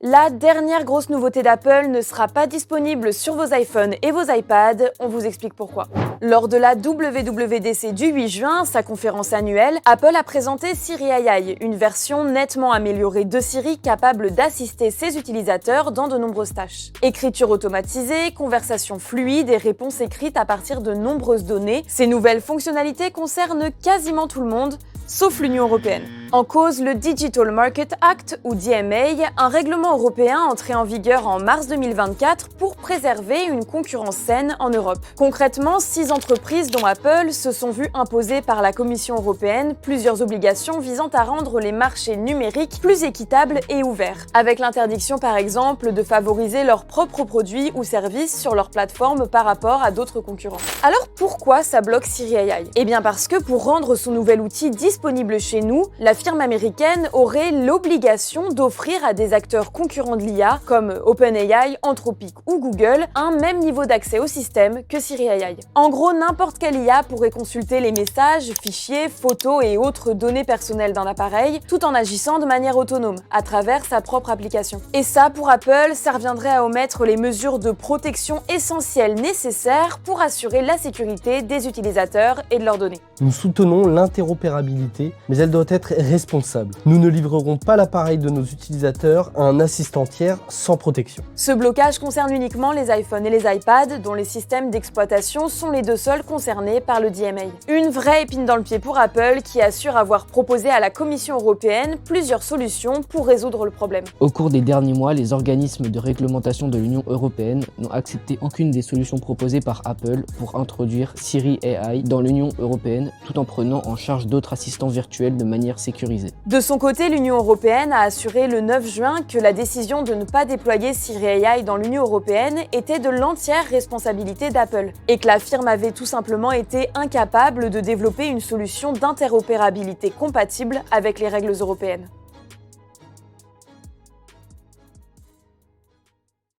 La dernière grosse nouveauté d'Apple ne sera pas disponible sur vos iPhones et vos iPads, on vous explique pourquoi. Lors de la WWDC du 8 juin, sa conférence annuelle, Apple a présenté Siri AI, une version nettement améliorée de Siri capable d'assister ses utilisateurs dans de nombreuses tâches. Écriture automatisée, conversation fluide et réponses écrites à partir de nombreuses données, ces nouvelles fonctionnalités concernent quasiment tout le monde, sauf l'Union européenne. En cause, le Digital Market Act, ou DMA, un règlement européen entré en vigueur en mars 2024 pour préserver une concurrence saine en Europe. Concrètement, 6 entreprises, dont Apple, se sont vues imposer par la Commission européenne plusieurs obligations visant à rendre les marchés numériques plus équitables et ouverts, avec l'interdiction par exemple de favoriser leurs propres produits ou services sur leur plateforme par rapport à d'autres concurrents. Alors pourquoi ça bloque Siri AI? Eh bien parce que pour rendre son nouvel outil disponible chez nous, la firme américaine aurait l'obligation d'offrir à des acteurs concurrents de l'IA, comme OpenAI, Anthropic ou Google, un même niveau d'accès au système que Siri AI. En gros, n'importe quelle IA pourrait consulter les messages, fichiers, photos et autres données personnelles d'un appareil, tout en agissant de manière autonome, à travers sa propre application. Et ça, pour Apple, ça reviendrait à omettre les mesures de protection essentielles nécessaires pour assurer la sécurité des utilisateurs et de leurs données. Nous soutenons l'interopérabilité, mais elle doit être responsable. Nous ne livrerons pas l'appareil de nos utilisateurs à un assistant tiers sans protection. Ce blocage concerne uniquement les iPhones et les iPads, dont les systèmes d'exploitation sont les deux seuls concernés par le DMA. Une vraie épine dans le pied pour Apple, qui assure avoir proposé à la Commission européenne plusieurs solutions pour résoudre le problème. Au cours des derniers mois, les organismes de réglementation de l'Union européenne n'ont accepté aucune des solutions proposées par Apple pour introduire Siri AI dans l'Union européenne, tout en prenant en charge d'autres assistants virtuels de manière sécurisée. De son côté, l'Union européenne a assuré le 9 juin que la décision de ne pas déployer Siri AI dans l'Union européenne était de l'entière responsabilité d'Apple, et que la firme avait tout simplement été incapable de développer une solution d'interopérabilité compatible avec les règles européennes.